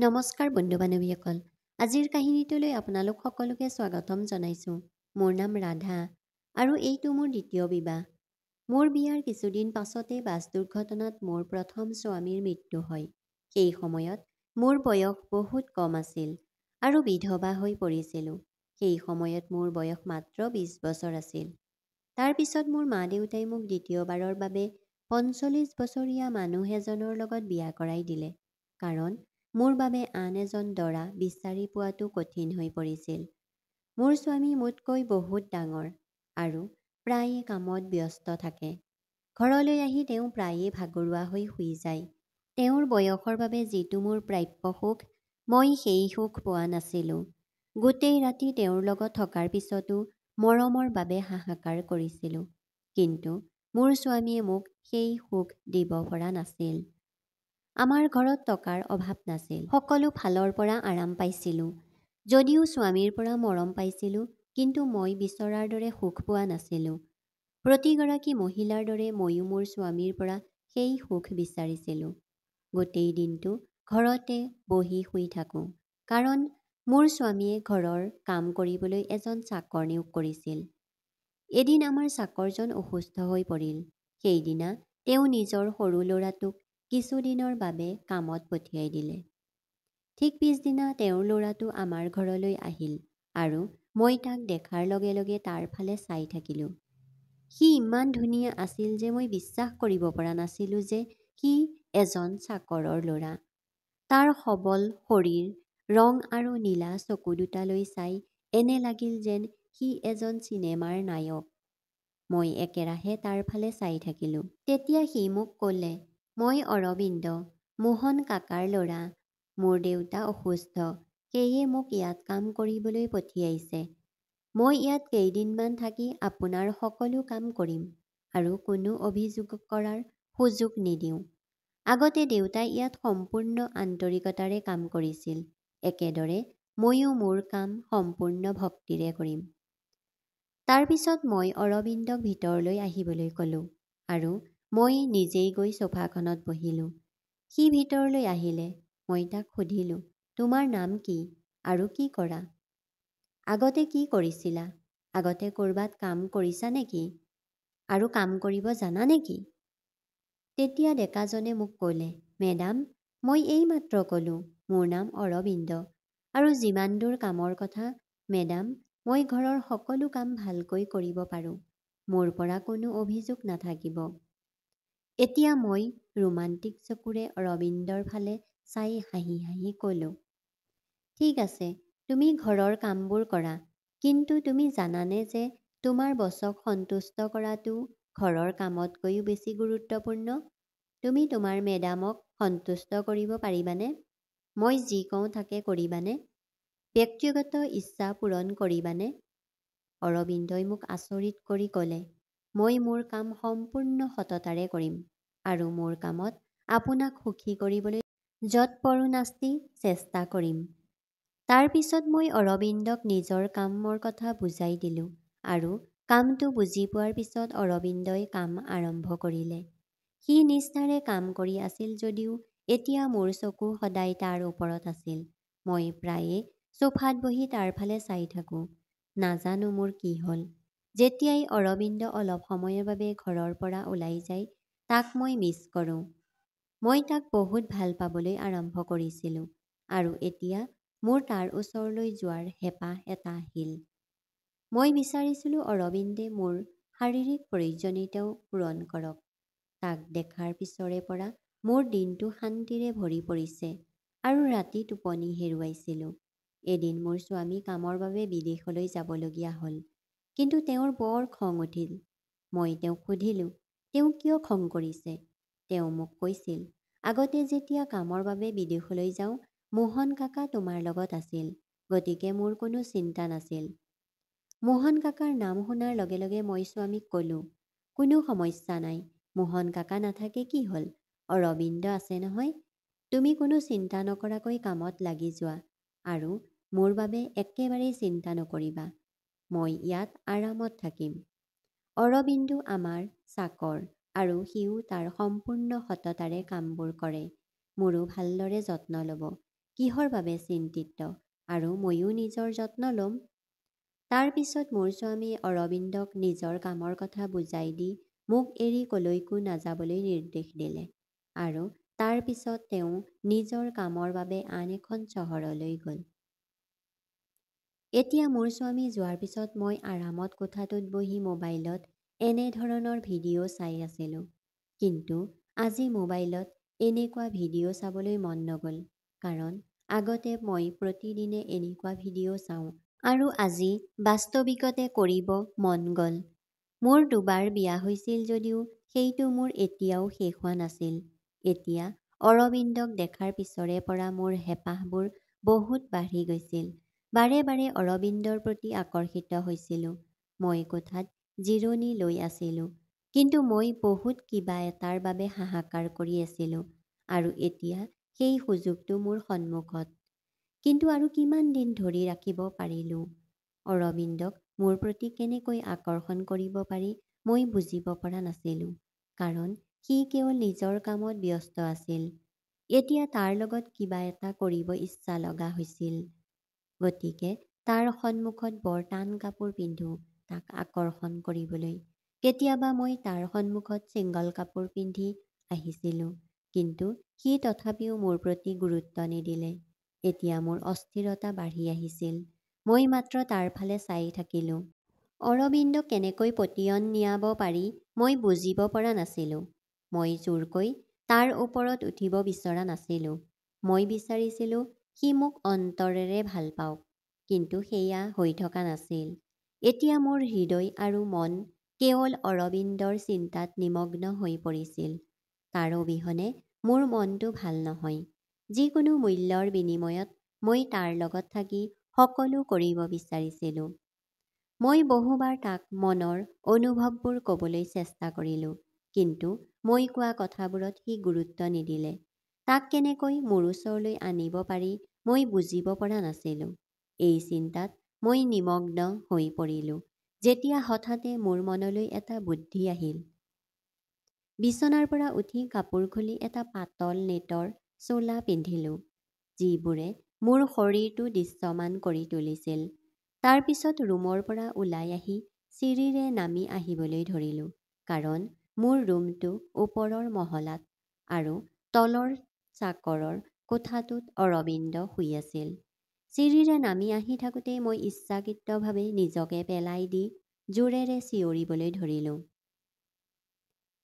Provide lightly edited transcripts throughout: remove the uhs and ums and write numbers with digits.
নমস্কাৰ বন্ধু বান্ধৱীসকল। আজিৰ কাহিনীটোলৈ আপোনালোক সকলোকে স্বাগতম জনাইছোঁ। মোৰ নাম ৰাধা আৰু এইটো মোৰ দ্বিতীয় বিবাহ। মোৰ বিয়াৰ কিছুদিন পাছতে বাছ দুৰ্ঘটনাত মোৰ প্ৰথম স্বামীৰ মৃত্যু হয়। সেই সময়ত মোৰ বয়স বহুত কম আছিল আৰু বিধৱা হৈ পৰিছিলোঁ। সেই সময়ত মোৰ বয়স মাত্ৰ ২০ বছৰ আছিল। তাৰ পিছত মোৰ মা দেউতাই মোক দ্বিতীয়বাৰৰ বাবে ৪৫ বছৰীয়া মানুহ এজনৰ লগত বিয়া কৰাই দিলে। কাৰণ মোৰ বাবে আন এজন দৰা বিচাৰি পোৱাটো কঠিন হৈ পৰিছিল। মোৰ স্বামী মোতকৈ বহুত ডাঙৰ আৰু প্ৰায়ে কামত ব্যস্ত থাকে। ঘৰলৈ আহি তেওঁ প্ৰায়ে ভাগৰুৱা হৈ শুই যায়। তেওঁৰ বয়সৰ বাবে যিটো মোৰ প্ৰাপ্য সুখ, মই সেই সুখ পোৱা নাছিলোঁ। গোটেই ৰাতি তেওঁৰ লগত থকাৰ পিছতো মৰমৰ বাবে হাহাকাৰ কৰিছিলোঁ। কিন্তু মোৰ স্বামীয়ে মোক সেই সুখ দিব পৰা নাছিল। আমাৰ ঘৰত টকাৰ অভাৱ নাছিল। সকলো ফালৰ পৰা আৰাম পাইছিলোঁ। যদিও স্বামীৰ পৰা মৰম পাইছিলোঁ, কিন্তু মই বিচৰাৰ দৰে সুখ পোৱা নাছিলোঁ। প্ৰতিগৰাকী মহিলাৰ দৰে ময়ো মোৰ স্বামীৰ পৰা সেই সুখ বিচাৰিছিলোঁ। গোটেই দিনটো ঘৰতে বহি শুই থাকোঁ। কাৰণ মোৰ স্বামীয়ে ঘৰৰ কাম কৰিবলৈ এজন চাকৰ নিয়োগ কৰিছিল। এদিন আমাৰ চাকৰজন অসুস্থ হৈ পৰিল। সেইদিনা তেওঁ নিজৰ সৰু ল'ৰাটোক কিছুদিনৰ বাবে কামত পঠিয়াই দিলে। ঠিক পিছদিনা তেওঁৰ ল'ৰাটো আমাৰ ঘৰলৈ আহিল আৰু মই তাক দেখাৰ লগে লগে তাৰ ফালে চাই থাকিলোঁ। সি ইমান ধুনীয়া আছিল যে মই বিশ্বাস কৰিব পৰা নাছিলোঁ যে সি এজন চাকৰৰ ল'ৰা। তাৰ সবল শৰীৰ, ৰং আৰু নীলা চকু দুটালৈ চাই এনে লাগিল যেন সি এজন চিনেমাৰ নায়ক। মই একেৰাহে তাৰ ফালে চাই থাকিলোঁ। তেতিয়া সি মোক ক'লে, "মই অৰবিন্দ, মোহন কাকাৰ ল'ৰা। মোৰ দেউতা অসুস্থ, সেয়ে মোক ইয়াত কাম কৰিবলৈ পঠিয়াইছে। মই ইয়াত কেইদিনমান থাকি আপোনাৰ সকলো কাম কৰিম আৰু কোনো অভিযোগ কৰাৰ সুযোগ নিদিওঁ। আগতে দেউতাই ইয়াত সম্পূৰ্ণ আন্তৰিকতাৰে কাম কৰিছিল। একেদৰে ময়ো মোৰ কাম সম্পূৰ্ণ ভক্তিৰে কৰিম।" তাৰ পিছত মই অৰবিন্দক ভিতৰলৈ আহিবলৈ ক'লোঁ আৰু মই নিজেই গৈ সোফাখনত বহিলোঁ। সি ভিতৰলৈ আহিলে। মই তাক সুধিলোঁ, "তোমাৰ নাম কি আৰু কি কৰা? আগতে কি কৰিছিলা? আগতে ক'ৰবাত কাম কৰিছা নেকি? আৰু কাম কৰিব জানা নেকি?" তেতিয়া ডেকাজনে মোক ক'লে, "মেডাম, মই এইমাত্ৰ ক'লোঁ, মোৰ নাম অৰবিন্দ আৰু যিমান দূৰ কামৰ কথা, মেডাম, মই ঘৰৰ সকলো কাম ভালকৈ কৰিব পাৰোঁ। মোৰ পৰা কোনো অভিযোগ নাথাকিব।" এতিয়া মই ৰোমান্টিক চকুৰে অৰবিন্দৰ ফালে চাই হাঁহি হাঁহি ক'লোঁ, "ঠিক আছে, তুমি ঘৰৰ কামবোৰ কৰা, কিন্তু তুমি জানানে যে তোমাৰ বছক সন্তুষ্ট কৰাটো ঘৰৰ কামতকৈও বেছি গুৰুত্বপূৰ্ণ? তুমি তোমাৰ মেডামক সন্তুষ্ট কৰিব পাৰিবানে? মই যি কওঁ তাকে কৰিবানে? ব্যক্তিগত ইচ্ছা পূৰণ কৰিবানে?" অৰবিন্দই মোক আচৰিত কৰি ক'লে, "মই মোৰ কাম সম্পূৰ্ণ সততাৰে কৰিম আৰু মোৰ কামত আপোনাক সুখী কৰিবলৈ যৎপৰোনাস্তি চেষ্টা কৰিম।" তাৰ পিছত মই অৰবিন্দক নিজৰ কামৰ কথা বুজাই দিলোঁ আৰু কামটো বুজি পোৱাৰ পিছত অৰবিন্দই কাম আৰম্ভ কৰিলে। সি নিষ্ঠাৰে কাম কৰি আছিল যদিও এতিয়া মোৰ চকু সদায় তাৰ ওপৰত আছিল। মই প্ৰায়ে সোফাত বহি তাৰ ফালে চাই থাকোঁ। নাজানো মোৰ কি হ'ল। যেতিয়াই অৰবিন্দ অলপ সময়ৰ বাবে ঘৰৰ পৰা ওলাই যায়, তাক মই মিছ কৰোঁ। মই তাক বহুত ভাল পাবলৈ আৰম্ভ কৰিছিলোঁ আৰু এতিয়া মোৰ তাৰ ওচৰলৈ যোৱাৰ হেঁপাহ এটা আহিল। মই বিচাৰিছিলোঁ অৰবিন্দে মোৰ শাৰীৰিক প্ৰয়োজনীয়তাও পূৰণ কৰক। তাক দেখাৰ পিছৰে পৰা মোৰ দিনটো শান্তিৰে ভৰি পৰিছে আৰু ৰাতি টোপনি হেৰুৱাইছিলোঁ। এদিন মোৰ স্বামী কামৰ বাবে বিদেশলৈ যাবলগীয়া হ'ল, কিন্তু তেওঁৰ বৰ খং উঠিল। মই তেওঁক সুধিলোঁ, তেওঁ কিয় খং কৰিছে? তেওঁ মোক কৈছিল, "আগতে যেতিয়া কামৰ বাবে বিদেশলৈ যাওঁ, মোহন কাকা তোমাৰ লগত আছিল, গতিকে মোৰ কোনো চিন্তা নাছিল।" মোহন কাকাৰ নাম শুনাৰ লগে লগে মই স্বামীক ক'লোঁ, "কোনো সমস্যা নাই, মোহন কাকা নাথাকে কি হ'ল? অৰবিন্দ আছে নহয়। তুমি কোনো চিন্তা নকৰাকৈ কামত লাগি যোৱা আৰু মোৰ বাবে একেবাৰেই চিন্তা নকৰিবা। মই ইয়াত আৰামত থাকিম। অৰবিন্দু আমাৰ চাকৰ আৰু সিও তাৰ সম্পূৰ্ণ সততাৰে কামবোৰ কৰে। মোৰো ভালদৰে যত্ন ল'ব। কিহৰ বাবে চিন্তিত আৰু ময়ো নিজৰ যত্ন ল'ম। তাৰ পিছত মোৰ স্বামী অৰবিন্দক নিজৰ কামৰ কথা বুজাই দি মোক এৰি কলৈকো নাযাবলৈ নিৰ্দেশ দিলে আৰু তাৰ পিছত তেওঁ নিজৰ কামৰ বাবে আন এখন চহৰলৈ গ'ল। এতিয়া মোৰ স্বামী যোৱাৰ পিছত মই আৰামত কোঠাটোত বহি মোবাইলত এনেধৰণৰ ভিডিঅ' চাই আছিলোঁ। কিন্তু আজি মোবাইলত এনেকুৱা ভিডিঅ' চাবলৈ মন নগ'ল, কাৰণ আগতে মই প্ৰতিদিনে এনেকুৱা ভিডিঅ' চাওঁ আৰু আজি বাস্তৱিকতে কৰিব মন গ'ল। মোৰ দুবাৰ বিয়া হৈছিল যদিও সেইটো মোৰ এতিয়াও শেষ হোৱা নাছিল। এতিয়া অৰবিন্দক দেখাৰ পিছৰে পৰা মোৰ হেঁপাহবোৰ বহুত বাঢ়ি গৈছিল। বাৰে বাৰে অৰবিন্দৰ প্ৰতি আকৰ্ষিত হৈছিলোঁ। মই কোঠাত জিৰণি লৈ আছিলোঁ, কিন্তু মই বহুত কিবা এটাৰ বাবে হাহাকাৰ কৰি আছিলোঁ আৰু এতিয়া সেই সুযোগটো মোৰ সন্মুখত। কিন্তু আৰু কিমান দিন ধৰি ৰাখিব পাৰিলোঁ? অৰবিন্দক মোৰ প্ৰতি কেনেকৈ আকৰ্ষণ কৰিব পাৰি মই বুজিব পৰা নাছিলোঁ, কাৰণ সি কেৱল নিজৰ কামত ব্যস্ত আছিল। এতিয়া তাৰ লগত কিবা এটা কৰিব ইচ্ছা লগা হৈছিল। গতিকে তাৰ সন্মুখত বৰ টান কাপোৰ পিন্ধো তাক আকৰ্ষণ কৰিবলৈ। কেতিয়াবা মই তাৰ সন্মুখত ছিংগল কাপোৰ পিন্ধি আহিছিলোঁ, কিন্তু সি তথাপিও মোৰ প্ৰতি গুৰুত্ব নিদিলে। এতিয়া মোৰ অস্থিৰতা বাঢ়ি আহিছিল। মই মাত্ৰ তাৰ ফালে চাই থাকিলোঁ। অৰবিন্দক কেনেকৈ পতিয়ন নিয়াব পাৰি মই বুজিব পৰা নাছিলোঁ। মই জোৰকৈ তাৰ ওপৰত উঠিব বিচৰা নাছিলোঁ। মই বিচাৰিছিলোঁ সি মোক অন্তৰেৰে ভাল পাওক, কিন্তু সেয়া হৈ থকা নাছিল। এতিয়া মোৰ হৃদয় আৰু মন কেৱল অৰবিন্দৰ চিন্তাত নিমগ্ন হৈ পৰিছিল। তাৰ অবিহনে মোৰ মনটো ভাল নহয়। যিকোনো মূল্যৰ বিনিময়ত মই তাৰ লগত থাকি সকলো কৰিব বিচাৰিছিলোঁ। মই বহুবাৰ তাক মনৰ অনুভৱবোৰ ক'বলৈ চেষ্টা কৰিলোঁ, কিন্তু মই কোৱা কথাবোৰত সি গুৰুত্ব নিদিলে। তাক কেনেকৈ মোৰ ওচৰলৈ আনিব পাৰি মই বুজিব পৰা নাছিলোঁ। এই চিন্তাত মই নিমগ্ন হৈ পৰিলোঁ, যেতিয়া হঠাতে মোৰ মনলৈ এটা বুদ্ধি আহিল। বিচনাৰ পৰা উঠি কাপোৰ খুলি এটা পাতল নেটৰ চোলা পিন্ধিলোঁ, যিবোৰে মোৰ শৰীৰটো দৃশ্যমান কৰি তুলিছিল। তাৰ পিছত ৰুমৰ পৰা ওলাই আহি চিৰিৰে নামি আহিবলৈ ধৰিলোঁ, কাৰণ মোৰ ৰুমটো ওপৰৰ মহলাত আৰু তলৰ চাকৰৰ কোঠাটোত অৰবিন্দ শুই আছিল। চিৰিৰে নামি আহি থাকোঁতেই মই ইচ্ছাকৃতভাৱে নিজকে পেলাই দি জোৰেৰে চিঞৰিবলৈ ধৰিলোঁ।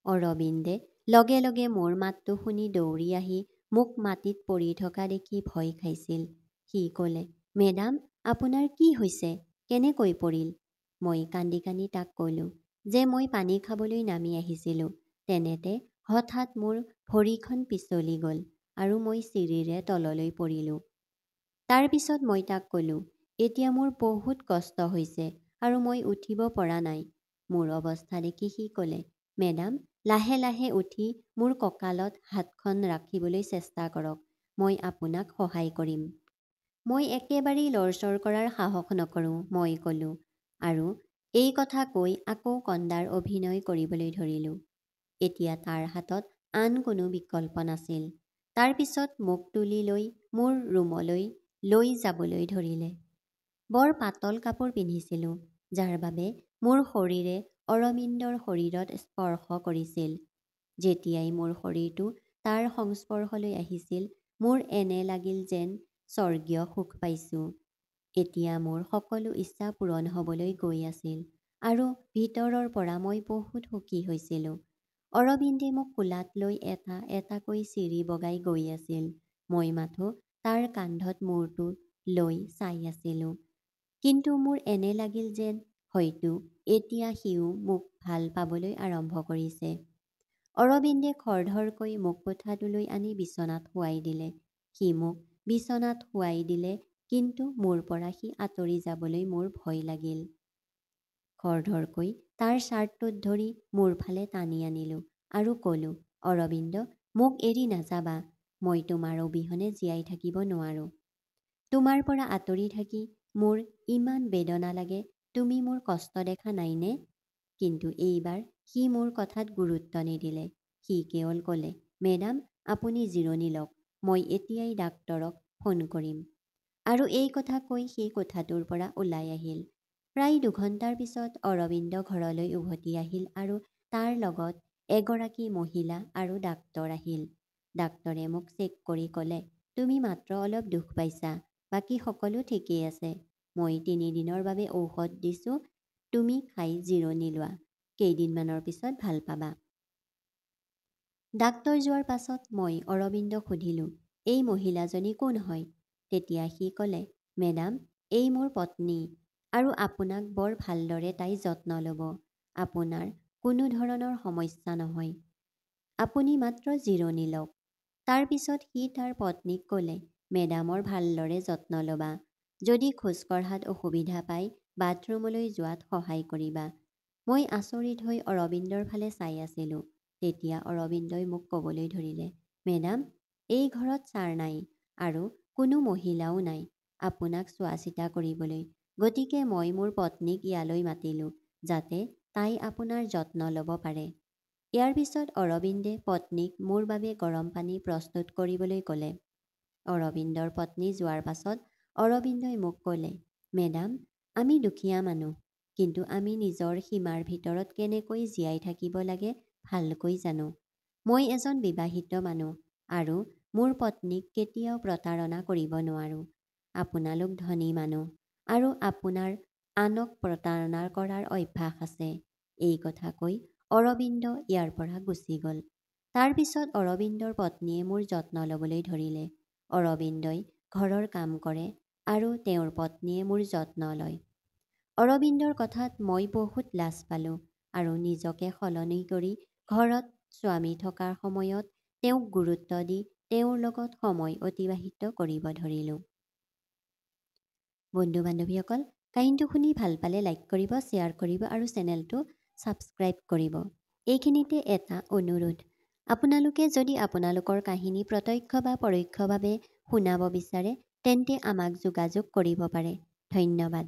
অৰবিন্দে লগে লগে মোৰ মাতটো শুনি দৌৰি আহি মোক মাটিত পৰি থকা দেখি ভয় খাইছিল। সি ক'লে, "মেডাম, আপোনাৰ কি হৈছে? কেনেকৈ পৰিল?" মই কান্দি কান্দি তাক ক'লোঁ যে মই পানী খাবলৈ নামি আহিছিলোঁ। তেনেতে হঠাৎ মোৰ ভৰিখন পিছলি গ'ল আৰু মই চিৰিৰে তললৈ পৰিলোঁ। তাৰ পিছত মই তাক ক'লোঁ, "এতিয়া মোৰ বহুত কষ্ট হৈছে আৰু মই উঠিব পৰা নাই।" মোৰ অৱস্থা দেখি সি ক'লে, "মেডাম, লাহে লাহে উঠি মোৰ কঁকালত হাতখন ৰাখিবলৈ চেষ্টা কৰক। মই আপোনাক সহায় কৰিম।" মই একেবাৰেই লৰচৰ কৰাৰ সাহস নকৰোঁ, মই ক'লোঁ, আৰু এই কথা কৈ আকৌ কন্দাৰ অভিনয় কৰিবলৈ ধৰিলোঁ। এতিয়া তাৰ হাতত আন কোনো বিকল্প নাছিল। তাৰ পিছত মোক তুলি লৈ মোৰ ৰুমলৈ লৈ যাবলৈ ধৰিলে। বৰ পাতল কাপোৰ পিন্ধিছিলোঁ, যাৰ বাবে মোৰ শৰীৰে অৰবিন্দৰ শৰীৰত স্পৰ্শ কৰিছিল। যেতিয়াই মোৰ শৰীৰটো তাৰ সংস্পৰ্শলৈ আহিছিল, মোৰ এনে লাগিল যেন স্বৰ্গীয় সুখ পাইছোঁ। এতিয়া মোৰ সকলো ইচ্ছা পূৰণ হ'বলৈ গৈ আছিল আৰু ভিতৰৰ পৰা মই বহুত সুখী হৈছিলোঁ। অৰবিন্দে মোক কোলাত লৈ এটা এটাকৈ চিৰি বগাই গৈ আছিল। মই মাথো তাৰ কান্ধত মূৰটো লৈ চাই আছিলোঁ। কিন্তু মোৰ এনে লাগিল যেন হয়তো এতিয়া সিও মোক ভাল পাবলৈ আৰম্ভ কৰিছে। অৰবিন্দে খৰধৰকৈ মোক কোঠাটোলৈ আনি বিচনাত শুৱাই দিলে। সি মোক বিচনাত শুৱাই দিলে, কিন্তু মোৰ পৰা সি আঁতৰি যাবলৈ মোৰ ভয় লাগিল। খৰধৰকৈ তাৰ শ্বাৰ্টটোত ধৰি মোৰ ফালে টানি আনিলোঁ আৰু ক'লোঁ, "অৰবিন্দ, মোক এৰি নাযাবা। মই তোমাৰ অবিহনে জীয়াই থাকিব নোৱাৰোঁ। তোমাৰ পৰা আঁতৰি থাকি মোৰ ইমান বেদনা লাগে, তুমি মোৰ কষ্ট দেখা নাইনে?" কিন্তু এইবাৰ সি মোৰ কথাত গুৰুত্ব নিদিলে। সি কেৱল ক'লে, "মেডাম, আপুনি জিৰণি লওক। মই এতিয়াই ডাক্তৰক ফোন কৰিম। আৰু এই কথা কৈ সি কোঠাটোৰ পৰা ওলাই আহিল। প্ৰায় ২ ঘণ্টাৰ পিছত অৰবিন্দ ঘৰলৈ উভতি আহিল আৰু তাৰ লগত এগৰাকী মহিলা আৰু ডাক্তৰ আহিল। ডাক্তৰে মোক চেক কৰি ক'লে, তুমি মাত্ৰ অলপ দুখ পাইছা, বাকী সকলো ঠিকেই আছে। মই ৩ দিনৰ বাবে ঔষধ দিছোঁ, তুমি খাই জিৰণি লোৱা। কেইদিনমানৰ পিছত ভাল পাবা। ডাক্তৰ যোৱাৰ পাছত মই অৰবিন্দক সুধিলোঁ, এই মহিলাজনী কোন হয়? তেতিয়া সি ক'লে, মেডাম, এই মোৰ পত্নী আৰু আপোনাক বৰ ভালদৰে তাই যত্ন ল'ব। আপোনাৰ কোনো ধৰণৰ সমস্যা নহয়। আপুনি মাত্ৰ জিৰণি লওক। তাৰ পিছত সি তাৰ পত্নীক ক'লে, মেডামৰ ভালদৰে যত্ন ল'বা। যদি খোজ কঢ়াত অসুবিধা পায়, বাথৰুমলৈ যোৱাত সহায় কৰিবা। মই আচৰিত হৈ অৰবিন্দৰ ফালে চাই আছিলোঁ। তেতিয়া অৰবিন্দই মোক ক'বলৈ ধৰিলে, মেডাম, এই ঘৰত ছাৰ নাই আৰু কোনো মহিলাও নাই আপোনাক চোৱা চিতা কৰিবলৈ। গতিকে মই মোৰ পত্নীক ইয়ালৈ মাতিলোঁ, যাতে তাই আপোনাৰ যত্ন ল'ব পাৰে। ইয়াৰ পিছত অৰবিন্দে পত্নীক মোৰ বাবে গৰম পানী প্ৰস্তুত কৰিবলৈ ক'লে। অৰবিন্দৰ পত্নী যোৱাৰ পাছত অৰবিন্দই মোক ক'লে, মেডাম, আমি দুখীয়া মানুহ, কিন্তু আমি নিজৰ সীমাৰ ভিতৰত কেনেকৈ জীয়াই থাকিব লাগে ভালকৈ জানো। মই এজন বিবাহিত মানুহ আৰু মোৰ পত্নীক কেতিয়াও প্ৰতাৰণা কৰিব নোৱাৰোঁ। আপোনালোক ধনী মানুহ আৰু আপোনাৰ আনক প্ৰতাৰণা কৰাৰ অভ্যাস আছে। এই কথা কৈ অৰবিন্দ ইয়াৰ পৰা গুচি গ'ল। তাৰ পিছত অৰবিন্দৰ পত্নীয়ে মোৰ যত্ন ল'বলৈ ধৰিলে। অৰবিন্দই ঘৰৰ কাম কৰে আৰু তেওঁৰ পত্নীয়ে মোৰ যত্ন লয়। অৰবিন্দৰ কথাত মই বহুত লাজ পালোঁ আৰু নিজকে সলনি কৰি ঘৰত স্বামী থকাৰ সময়ত তেওঁক গুৰুত্ব দি তেওঁৰ লগত সময় অতিবাহিত কৰিব ধৰিলোঁ। বন্ধু বান্ধৱীসকল, কাহিনীটো শুনি ভাল পালে লাইক কৰিব, শ্বেয়াৰ কৰিব আৰু চেনেলটো ছাবস্ক্ৰাইব কৰিব। এইখিনিতে এটা অনুৰোধ, আপোনালোকে যদি আপোনালোকৰ কাহিনী প্ৰত্যক্ষ বা পৰোক্ষভাৱে শুনাব বিচাৰে তেন্তে আমাক যোগাযোগ কৰিব পাৰে। ধন্যবাদ।